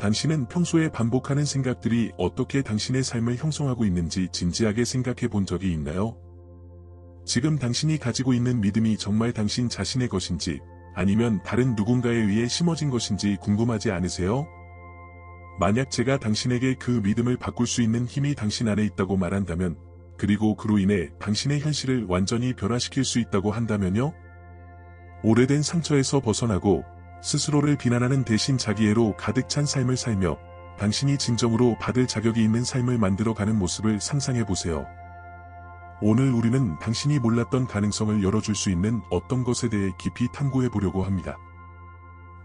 당신은 평소에 반복하는 생각들이 어떻게 당신의 삶을 형성하고 있는지 진지하게 생각해 본 적이 있나요? 지금 당신이 가지고 있는 믿음이 정말 당신 자신의 것인지 아니면 다른 누군가에 의해 심어진 것인지 궁금하지 않으세요? 만약 제가 당신에게 그 믿음을 바꿀 수 있는 힘이 당신 안에 있다고 말한다면, 그리고 그로 인해 당신의 현실을 완전히 변화시킬 수 있다고 한다면요? 오래된 상처에서 벗어나고 스스로를 비난하는 대신 자기애로 가득 찬 삶을 살며 당신이 진정으로 받을 자격이 있는 삶을 만들어가는 모습을 상상해보세요. 오늘 우리는 당신이 몰랐던 가능성을 열어줄 수 있는 어떤 것에 대해 깊이 탐구해보려고 합니다.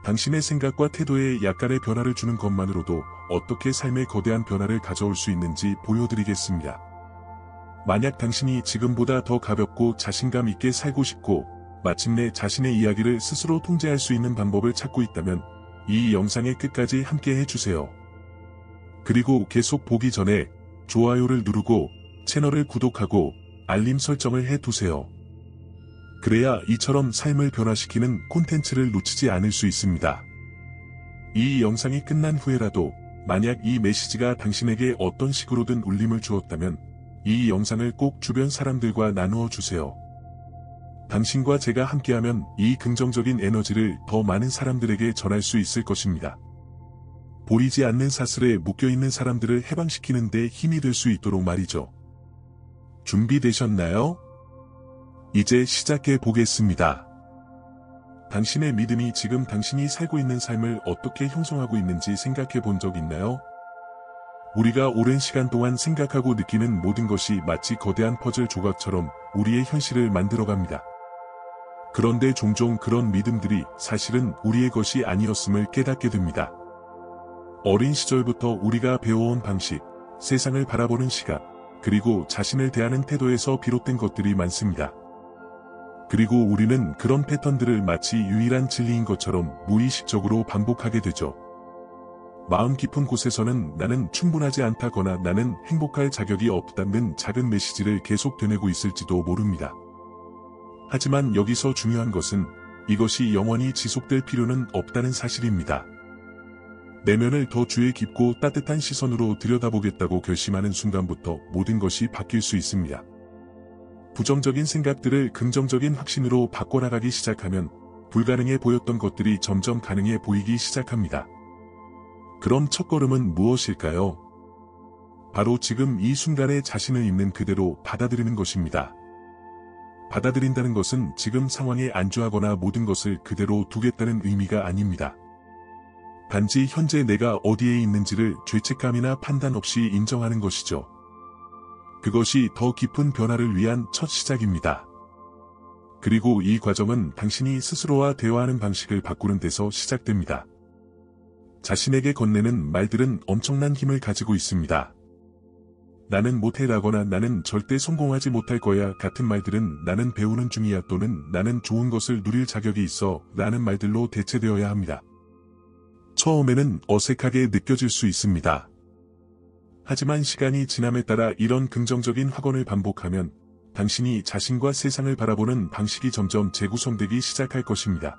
당신의 생각과 태도에 약간의 변화를 주는 것만으로도 어떻게 삶에 거대한 변화를 가져올 수 있는지 보여드리겠습니다. 만약 당신이 지금보다 더 가볍고 자신감 있게 살고 싶고 마침내 자신의 이야기를 스스로 통제할 수 있는 방법을 찾고 있다면 이 영상의 끝까지 함께 해주세요. 그리고 계속 보기 전에 좋아요를 누르고 채널을 구독하고 알림 설정을 해두세요. 그래야 이처럼 삶을 변화시키는 콘텐츠를 놓치지 않을 수 있습니다. 이 영상이 끝난 후에라도 만약 이 메시지가 당신에게 어떤 식으로든 울림을 주었다면 이 영상을 꼭 주변 사람들과 나누어 주세요. 당신과 제가 함께하면 이 긍정적인 에너지를 더 많은 사람들에게 전할 수 있을 것입니다. 보이지 않는 사슬에 묶여있는 사람들을 해방시키는 데 힘이 될 수 있도록 말이죠. 준비되셨나요? 이제 시작해 보겠습니다. 당신의 믿음이 지금 당신이 살고 있는 삶을 어떻게 형성하고 있는지 생각해 본 적 있나요? 우리가 오랜 시간 동안 생각하고 느끼는 모든 것이 마치 거대한 퍼즐 조각처럼 우리의 현실을 만들어갑니다. 그런데 종종 그런 믿음들이 사실은 우리의 것이 아니었음을 깨닫게 됩니다. 어린 시절부터 우리가 배워온 방식, 세상을 바라보는 시각, 그리고 자신을 대하는 태도에서 비롯된 것들이 많습니다. 그리고 우리는 그런 패턴들을 마치 유일한 진리인 것처럼 무의식적으로 반복하게 되죠. 마음 깊은 곳에서는 나는 충분하지 않다거나 나는 행복할 자격이 없다는 작은 메시지를 계속 되뇌고 있을지도 모릅니다. 하지만 여기서 중요한 것은 이것이 영원히 지속될 필요는 없다는 사실입니다. 내면을 더 주의 깊고 따뜻한 시선으로 들여다보겠다고 결심하는 순간부터 모든 것이 바뀔 수 있습니다. 부정적인 생각들을 긍정적인 확신으로 바꿔나가기 시작하면 불가능해 보였던 것들이 점점 가능해 보이기 시작합니다. 그럼 첫걸음은 무엇일까요? 바로 지금 이 순간에 자신을 있는 그대로 받아들이는 것입니다. 받아들인다는 것은 지금 상황에 안주하거나 모든 것을 그대로 두겠다는 의미가 아닙니다. 단지 현재 내가 어디에 있는지를 죄책감이나 판단 없이 인정하는 것이죠. 그것이 더 깊은 변화를 위한 첫 시작입니다. 그리고 이 과정은 당신이 스스로와 대화하는 방식을 바꾸는 데서 시작됩니다. 자신에게 건네는 말들은 엄청난 힘을 가지고 있습니다. 나는 못해라거나 나는 절대 성공하지 못할 거야 같은 말들은 나는 배우는 중이야 또는 나는 좋은 것을 누릴 자격이 있어 라는 말들로 대체되어야 합니다. 처음에는 어색하게 느껴질 수 있습니다. 하지만 시간이 지남에 따라 이런 긍정적인 확언을 반복하면 당신이 자신과 세상을 바라보는 방식이 점점 재구성되기 시작할 것입니다.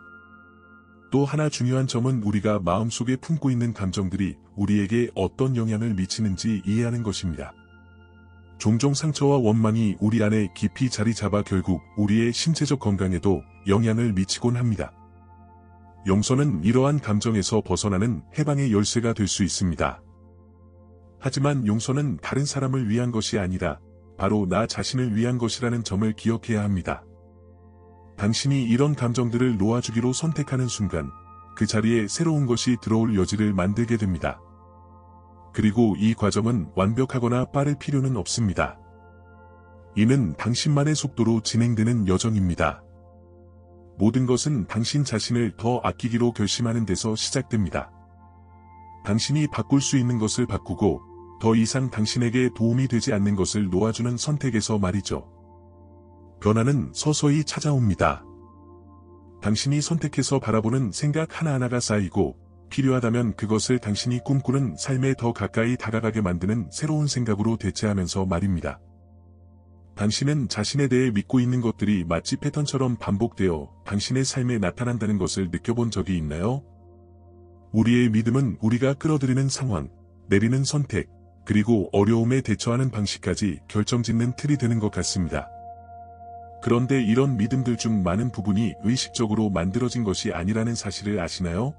또 하나 중요한 점은 우리가 마음속에 품고 있는 감정들이 우리에게 어떤 영향을 미치는지 이해하는 것입니다. 종종 상처와 원망이 우리 안에 깊이 자리 잡아 결국 우리의 신체적 건강에도 영향을 미치곤 합니다. 용서는 이러한 감정에서 벗어나는 해방의 열쇠가 될 수 있습니다. 하지만 용서는 다른 사람을 위한 것이 아니라 바로 나 자신을 위한 것이라는 점을 기억해야 합니다. 당신이 이런 감정들을 놓아주기로 선택하는 순간 그 자리에 새로운 것이 들어올 여지를 만들게 됩니다. 그리고 이 과정은 완벽하거나 빠를 필요는 없습니다. 이는 당신만의 속도로 진행되는 여정입니다. 모든 것은 당신 자신을 더 아끼기로 결심하는 데서 시작됩니다. 당신이 바꿀 수 있는 것을 바꾸고 더 이상 당신에게 도움이 되지 않는 것을 놓아주는 선택에서 말이죠. 변화는 서서히 찾아옵니다. 당신이 선택해서 바라보는 생각 하나하나가 쌓이고 필요하다면 그것을 당신이 꿈꾸는 삶에 더 가까이 다가가게 만드는 새로운 생각으로 대체하면서 말입니다. 당신은 자신에 대해 믿고 있는 것들이 마치 패턴처럼 반복되어 당신의 삶에 나타난다는 것을 느껴본 적이 있나요? 우리의 믿음은 우리가 끌어들이는 상황, 내리는 선택, 그리고 어려움에 대처하는 방식까지 결정짓는 틀이 되는 것 같습니다. 그런데 이런 믿음들 중 많은 부분이 의식적으로 만들어진 것이 아니라는 사실을 아시나요?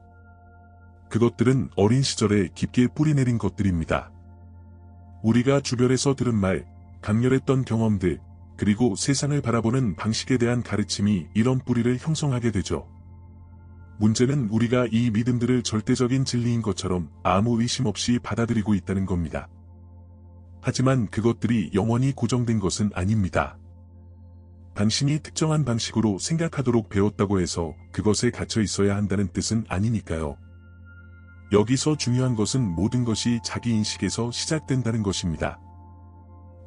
그것들은 어린 시절에 깊게 뿌리내린 것들입니다. 우리가 주변에서 들은 말, 강렬했던 경험들, 그리고 세상을 바라보는 방식에 대한 가르침이 이런 뿌리를 형성하게 되죠. 문제는 우리가 이 믿음들을 절대적인 진리인 것처럼 아무 의심 없이 받아들이고 있다는 겁니다. 하지만 그것들이 영원히 고정된 것은 아닙니다. 당신이 특정한 방식으로 생각하도록 배웠다고 해서 그것에 갇혀 있어야 한다는 뜻은 아니니까요. 여기서 중요한 것은 모든 것이 자기 인식에서 시작된다는 것입니다.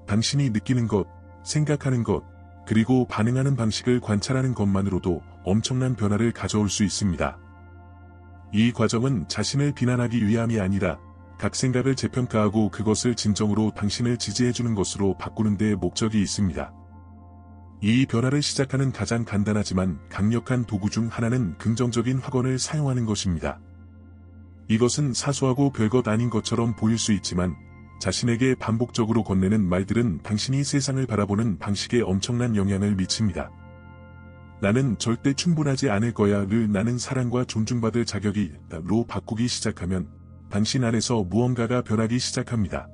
당신이 느끼는 것, 생각하는 것, 그리고 반응하는 방식을 관찰하는 것만으로도 엄청난 변화를 가져올 수 있습니다. 이 과정은 자신을 비난하기 위함이 아니라 각 생각을 재평가하고 그것을 진정으로 당신을 지지해주는 것으로 바꾸는 데 목적이 있습니다. 이 변화를 시작하는 가장 간단하지만 강력한 도구 중 하나는 긍정적인 확언을 사용하는 것입니다. 이것은 사소하고 별것 아닌 것처럼 보일 수 있지만 자신에게 반복적으로 건네는 말들은 당신이 세상을 바라보는 방식에 엄청난 영향을 미칩니다. 나는 절대 충분하지 않을 거야를 나는 사랑과 존중받을 자격이 있다로 바꾸기 시작하면 당신 안에서 무언가가 변하기 시작합니다.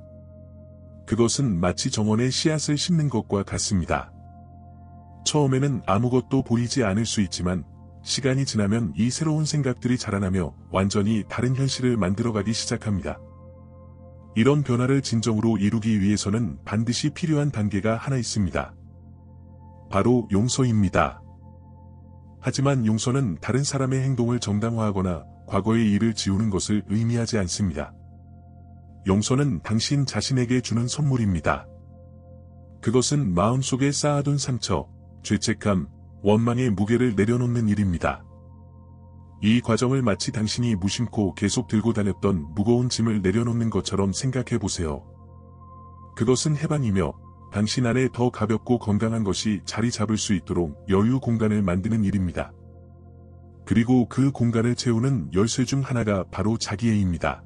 그것은 마치 정원에 씨앗을 심는 것과 같습니다. 처음에는 아무것도 보이지 않을 수 있지만 시간이 지나면 이 새로운 생각들이 자라나며 완전히 다른 현실을 만들어가기 시작합니다. 이런 변화를 진정으로 이루기 위해서는 반드시 필요한 단계가 하나 있습니다. 바로 용서입니다. 하지만 용서는 다른 사람의 행동을 정당화하거나 과거의 일을 지우는 것을 의미하지 않습니다. 용서는 당신 자신에게 주는 선물입니다. 그것은 마음속에 쌓아둔 상처, 죄책감, 원망의 무게를 내려놓는 일입니다. 이 과정을 마치 당신이 무심코 계속 들고 다녔던 무거운 짐을 내려놓는 것처럼 생각해 보세요. 그것은 해방이며 당신 안에 더 가볍고 건강한 것이 자리 잡을 수 있도록 여유 공간을 만드는 일입니다. 그리고 그 공간을 채우는 열쇠 중 하나가 바로 자기애입니다.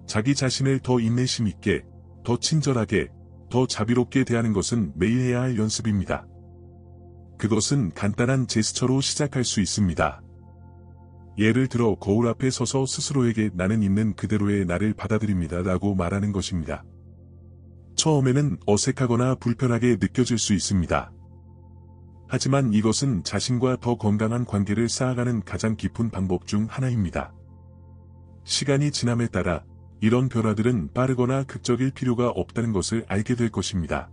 자기 자신을 더 인내심 있게, 더 친절하게, 더 자비롭게 대하는 것은 매일 해야 할 연습입니다. 그것은 간단한 제스처로 시작할 수 있습니다. 예를 들어 거울 앞에 서서 스스로에게 나는 있는 그대로의 나를 받아들입니다 라고 말하는 것입니다. 처음에는 어색하거나 불편하게 느껴질 수 있습니다. 하지만 이것은 자신과 더 건강한 관계를 쌓아가는 가장 깊은 방법 중 하나입니다. 시간이 지남에 따라 이런 변화들은 빠르거나 극적일 필요가 없다는 것을 알게 될 것입니다.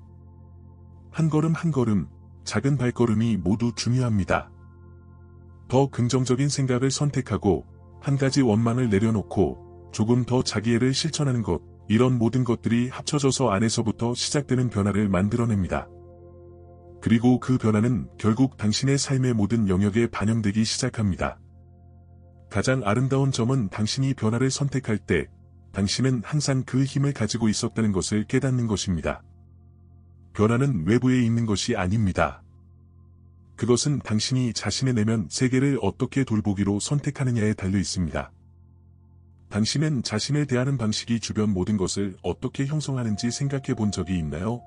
한 걸음 한 걸음, 작은 발걸음이 모두 중요합니다. 더 긍정적인 생각을 선택하고 한 가지 원망을 내려놓고 조금 더 자기애를 실천하는 것, 이런 모든 것들이 합쳐져서 안에서부터 시작되는 변화를 만들어냅니다. 그리고 그 변화는 결국 당신의 삶의 모든 영역에 반영되기 시작합니다. 가장 아름다운 점은 당신이 변화를 선택할 때 당신은 항상 그 힘을 가지고 있었다는 것을 깨닫는 것입니다. 변화는 외부에 있는 것이 아닙니다. 그것은 당신이 자신의 내면 세계를 어떻게 돌보기로 선택하느냐에 달려 있습니다. 당신은 자신을 대하는 방식이 주변 모든 것을 어떻게 형성하는지 생각해 본 적이 있나요?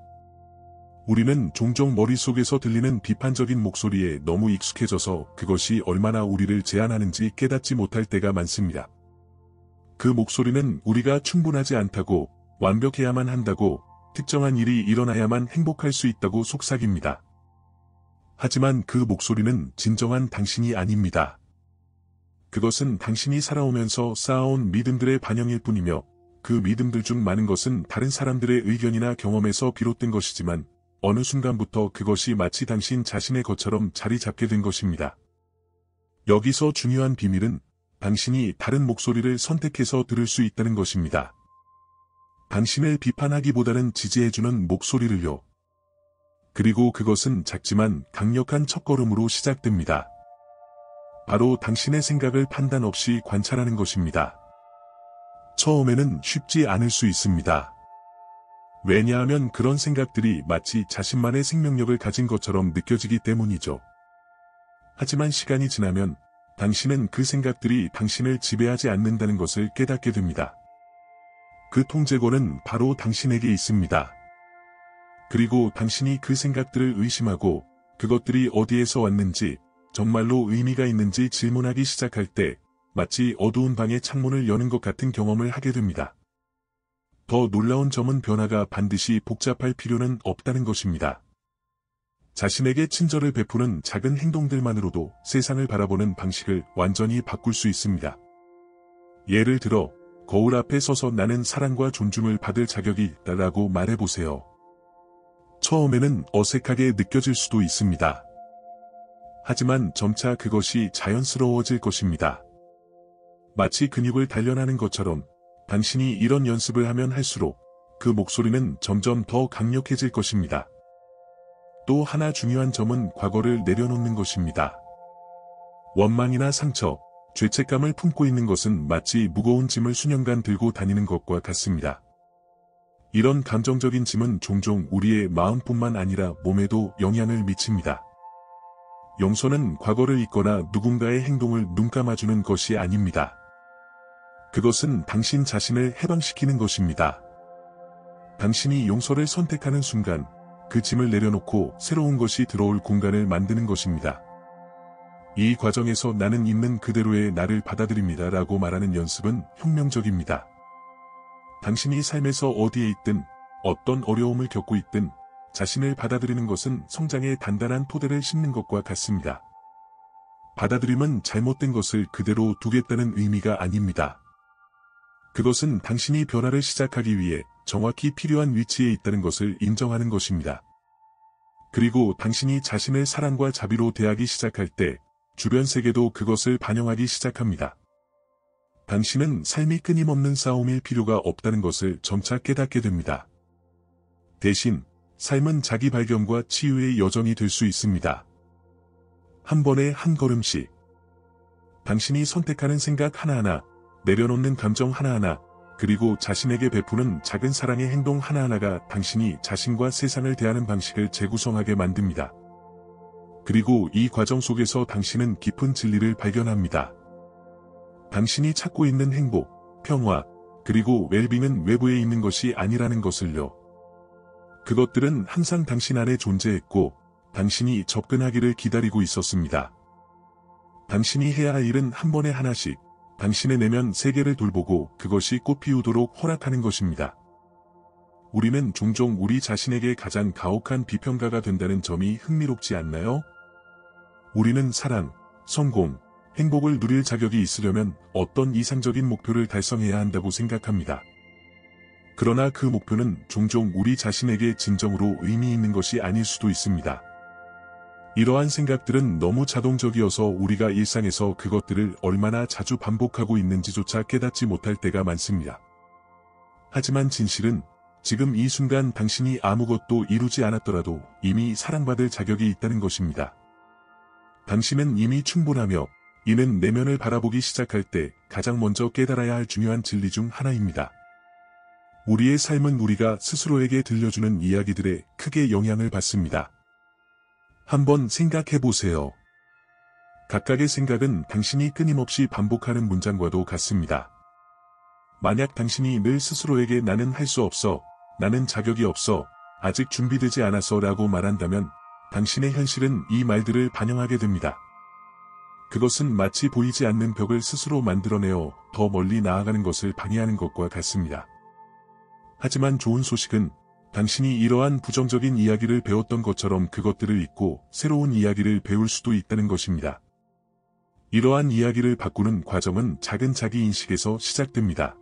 우리는 종종 머릿속에서 들리는 비판적인 목소리에 너무 익숙해져서 그것이 얼마나 우리를 제한하는지 깨닫지 못할 때가 많습니다. 그 목소리는 우리가 충분하지 않다고, 완벽해야만 한다고, 특정한 일이 일어나야만 행복할 수 있다고 속삭입니다. 하지만 그 목소리는 진정한 당신이 아닙니다. 그것은 당신이 살아오면서 쌓아온 믿음들의 반영일 뿐이며 그 믿음들 중 많은 것은 다른 사람들의 의견이나 경험에서 비롯된 것이지만 어느 순간부터 그것이 마치 당신 자신의 것처럼 자리 잡게 된 것입니다. 여기서 중요한 비밀은 당신이 다른 목소리를 선택해서 들을 수 있다는 것입니다. 당신을 비판하기보다는 지지해주는 목소리를요. 그리고 그것은 작지만 강력한 첫걸음으로 시작됩니다. 바로 당신의 생각을 판단 없이 관찰하는 것입니다. 처음에는 쉽지 않을 수 있습니다. 왜냐하면 그런 생각들이 마치 자신만의 생명력을 가진 것처럼 느껴지기 때문이죠. 하지만 시간이 지나면 당신은 그 생각들이 당신을 지배하지 않는다는 것을 깨닫게 됩니다. 그 통제권은 바로 당신에게 있습니다. 그리고 당신이 그 생각들을 의심하고 그것들이 어디에서 왔는지 정말로 의미가 있는지 질문하기 시작할 때 마치 어두운 방의 창문을 여는 것 같은 경험을 하게 됩니다. 더 놀라운 점은 변화가 반드시 복잡할 필요는 없다는 것입니다. 자신에게 친절을 베푸는 작은 행동들만으로도 세상을 바라보는 방식을 완전히 바꿀 수 있습니다. 예를 들어 거울 앞에 서서 나는 사랑과 존중을 받을 자격이 있다라고 말해보세요. 처음에는 어색하게 느껴질 수도 있습니다. 하지만 점차 그것이 자연스러워질 것입니다. 마치 근육을 단련하는 것처럼 당신이 이런 연습을 하면 할수록 그 목소리는 점점 더 강력해질 것입니다. 또 하나 중요한 점은 과거를 내려놓는 것입니다. 원망이나 상처, 죄책감을 품고 있는 것은 마치 무거운 짐을 수년간 들고 다니는 것과 같습니다. 이런 감정적인 짐은 종종 우리의 마음뿐만 아니라 몸에도 영향을 미칩니다. 용서는 과거를 잊거나 누군가의 행동을 눈감아주는 것이 아닙니다. 그것은 당신 자신을 해방시키는 것입니다. 당신이 용서를 선택하는 순간 그 짐을 내려놓고 새로운 것이 들어올 공간을 만드는 것입니다. 이 과정에서 나는 있는 그대로의 나를 받아들입니다 라고 말하는 연습은 혁명적입니다. 당신이 삶에서 어디에 있든 어떤 어려움을 겪고 있든 자신을 받아들이는 것은 성장의 단단한 토대를 싣는 것과 같습니다. 받아들임은 잘못된 것을 그대로 두겠다는 의미가 아닙니다. 그것은 당신이 변화를 시작하기 위해 정확히 필요한 위치에 있다는 것을 인정하는 것입니다. 그리고 당신이 자신을 사랑과 자비로 대하기 시작할 때 주변 세계도 그것을 반영하기 시작합니다. 당신은 삶이 끊임없는 싸움일 필요가 없다는 것을 점차 깨닫게 됩니다. 대신 삶은 자기 발견과 치유의 여정이 될 수 있습니다. 한 번에 한 걸음씩. 당신이 선택하는 생각 하나하나, 내려놓는 감정 하나하나, 그리고 자신에게 베푸는 작은 사랑의 행동 하나하나가 당신이 자신과 세상을 대하는 방식을 재구성하게 만듭니다. 그리고 이 과정 속에서 당신은 깊은 진리를 발견합니다. 당신이 찾고 있는 행복, 평화, 그리고 웰빙은 외부에 있는 것이 아니라는 것을요. 그것들은 항상 당신 안에 존재했고 당신이 접근하기를 기다리고 있었습니다. 당신이 해야 할 일은 한 번에 하나씩 당신의 내면 세계를 돌보고 그것이 꽃피우도록 허락하는 것입니다. 우리는 종종 우리 자신에게 가장 가혹한 비평가가 된다는 점이 흥미롭지 않나요? 우리는 사랑, 성공, 행복을 누릴 자격이 있으려면 어떤 이상적인 목표를 달성해야 한다고 생각합니다. 그러나 그 목표는 종종 우리 자신에게 진정으로 의미 있는 것이 아닐 수도 있습니다. 이러한 생각들은 너무 자동적이어서 우리가 일상에서 그것들을 얼마나 자주 반복하고 있는지조차 깨닫지 못할 때가 많습니다. 하지만 진실은 지금 이 순간 당신이 아무것도 이루지 않았더라도 이미 사랑받을 자격이 있다는 것입니다. 당신은 이미 충분하며 이는 내면을 바라보기 시작할 때 가장 먼저 깨달아야 할 중요한 진리 중 하나입니다. 우리의 삶은 우리가 스스로에게 들려주는 이야기들에 크게 영향을 받습니다. 한번 생각해 보세요. 각각의 생각은 당신이 끊임없이 반복하는 문장과도 같습니다. 만약 당신이 늘 스스로에게 나는 할 수 없어, 나는 자격이 없어, 아직 준비되지 않아서 라고 말한다면 당신의 현실은 이 말들을 반영하게 됩니다. 그것은 마치 보이지 않는 벽을 스스로 만들어내어 더 멀리 나아가는 것을 방해하는 것과 같습니다. 하지만 좋은 소식은 당신이 이러한 부정적인 이야기를 배웠던 것처럼 그것들을 잊고 새로운 이야기를 배울 수도 있다는 것입니다. 이러한 이야기를 바꾸는 과정은 작은 자기인식에서 시작됩니다.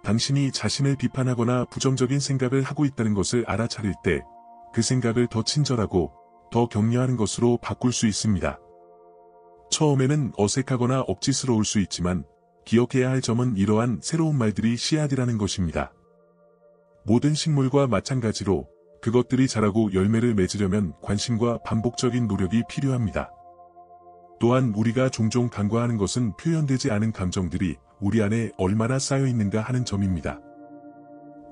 당신이 자신을 비판하거나 부정적인 생각을 하고 있다는 것을 알아차릴 때 그 생각을 더 친절하고 더 격려하는 것으로 바꿀 수 있습니다. 처음에는 어색하거나 억지스러울 수 있지만 기억해야 할 점은 이러한 새로운 말들이 씨앗이라는 것입니다. 모든 식물과 마찬가지로 그것들이 자라고 열매를 맺으려면 관심과 반복적인 노력이 필요합니다. 또한 우리가 종종 간과하는 것은 표현되지 않은 감정들이 우리 안에 얼마나 쌓여 있는가 하는 점입니다.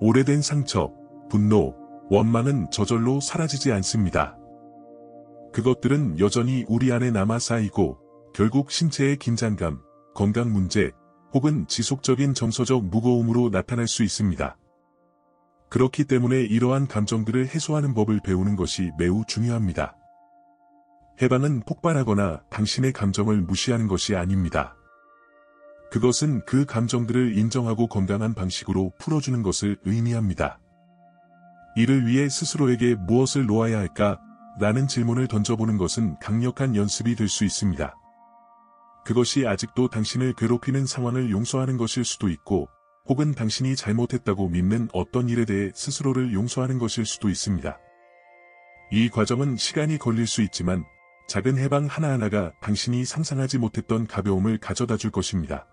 오래된 상처, 분노, 원망은 저절로 사라지지 않습니다. 그것들은 여전히 우리 안에 남아 쌓이고 결국 신체의 긴장감, 건강 문제, 혹은 지속적인 정서적 무거움으로 나타날 수 있습니다. 그렇기 때문에 이러한 감정들을 해소하는 법을 배우는 것이 매우 중요합니다. 해방은 폭발하거나 당신의 감정을 무시하는 것이 아닙니다. 그것은 그 감정들을 인정하고 건강한 방식으로 풀어주는 것을 의미합니다. 이를 위해 스스로에게 무엇을 놓아야 할까? 라는 질문을 던져보는 것은 강력한 연습이 될 수 있습니다. 그것이 아직도 당신을 괴롭히는 상황을 용서하는 것일 수도 있고, 혹은 당신이 잘못했다고 믿는 어떤 일에 대해 스스로를 용서하는 것일 수도 있습니다. 이 과정은 시간이 걸릴 수 있지만, 작은 해방 하나하나가 당신이 상상하지 못했던 가벼움을 가져다 줄 것입니다.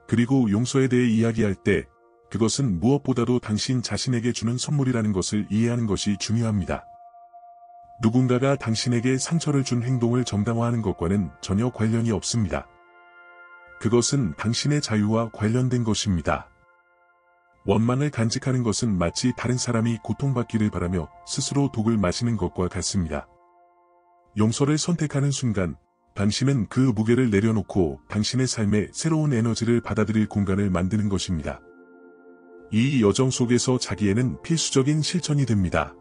그리고 용서에 대해 이야기할 때, 그것은 무엇보다도 당신 자신에게 주는 선물이라는 것을 이해하는 것이 중요합니다. 누군가가 당신에게 상처를 준 행동을 정당화하는 것과는 전혀 관련이 없습니다. 그것은 당신의 자유와 관련된 것입니다. 원망을 간직하는 것은 마치 다른 사람이 고통받기를 바라며 스스로 독을 마시는 것과 같습니다. 용서를 선택하는 순간, 당신은 그 무게를 내려놓고 당신의 삶에 새로운 에너지를 받아들일 공간을 만드는 것입니다. 이 여정 속에서 자기애는 필수적인 실천이 됩니다.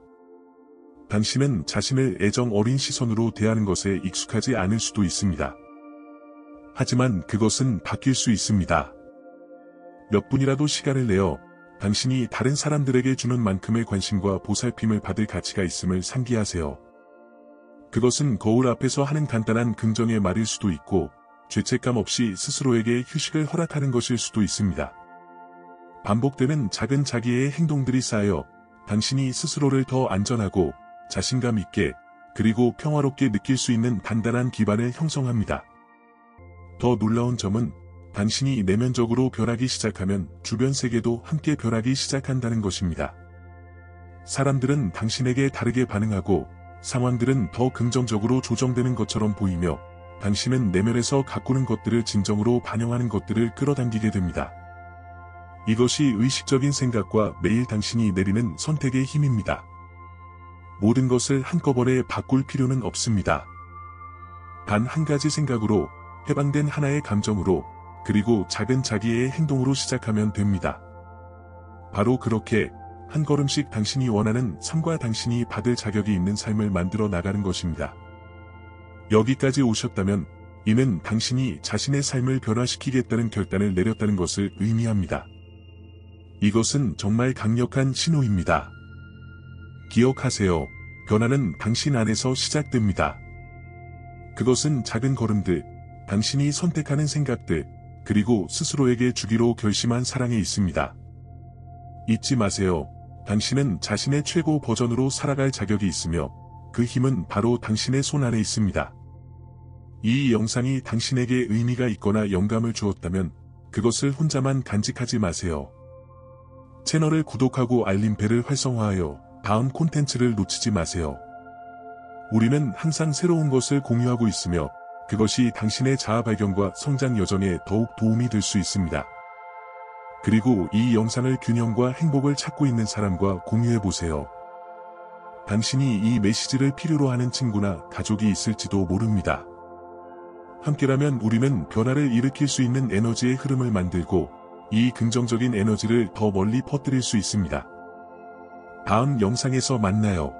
당신은 자신을 애정 어린 시선으로 대하는 것에 익숙하지 않을 수도 있습니다. 하지만 그것은 바뀔 수 있습니다. 몇 분이라도 시간을 내어 당신이 다른 사람들에게 주는 만큼의 관심과 보살핌을 받을 가치가 있음을 상기하세요. 그것은 거울 앞에서 하는 간단한 긍정의 말일 수도 있고, 죄책감 없이 스스로에게 휴식을 허락하는 것일 수도 있습니다. 반복되는 작은 자기의 행동들이 쌓여 당신이 스스로를 더 안전하고 자신감 있게 그리고 평화롭게 느낄 수 있는 단단한 기반을 형성합니다. 더 놀라운 점은 당신이 내면적으로 변하기 시작하면 주변 세계도 함께 변하기 시작한다는 것입니다. 사람들은 당신에게 다르게 반응하고 상황들은 더 긍정적으로 조정되는 것처럼 보이며 당신은 내면에서 가꾸는 것들을 진정으로 반영하는 것들을 끌어당기게 됩니다. 이것이 의식적인 생각과 매일 당신이 내리는 선택의 힘입니다. 모든 것을 한꺼번에 바꿀 필요는 없습니다. 단 한 가지 생각으로, 해방된 하나의 감정으로, 그리고 작은 자기의 행동으로 시작하면 됩니다. 바로 그렇게 한 걸음씩 당신이 원하는 삶과 당신이 받을 자격이 있는 삶을 만들어 나가는 것입니다. 여기까지 오셨다면 이는 당신이 자신의 삶을 변화시키겠다는 결단을 내렸다는 것을 의미합니다. 이것은 정말 강력한 신호입니다. 기억하세요. 변화는 당신 안에서 시작됩니다. 그것은 작은 걸음들, 당신이 선택하는 생각들, 그리고 스스로에게 주기로 결심한 사랑에 있습니다. 잊지 마세요. 당신은 자신의 최고 버전으로 살아갈 자격이 있으며 그 힘은 바로 당신의 손 안에 있습니다. 이 영상이 당신에게 의미가 있거나 영감을 주었다면 그것을 혼자만 간직하지 마세요. 채널을 구독하고 알림벨을 활성화하여 다음 콘텐츠를 놓치지 마세요. 우리는 항상 새로운 것을 공유하고 있으며 그것이 당신의 자아 발견과 성장 여정에 더욱 도움이 될 수 있습니다. 그리고 이 영상을 균형과 행복을 찾고 있는 사람과 공유해보세요. 당신이 이 메시지를 필요로 하는 친구나 가족이 있을지도 모릅니다. 함께라면 우리는 변화를 일으킬 수 있는 에너지의 흐름을 만들고 이 긍정적인 에너지를 더 멀리 퍼뜨릴 수 있습니다. 다음 영상에서 만나요.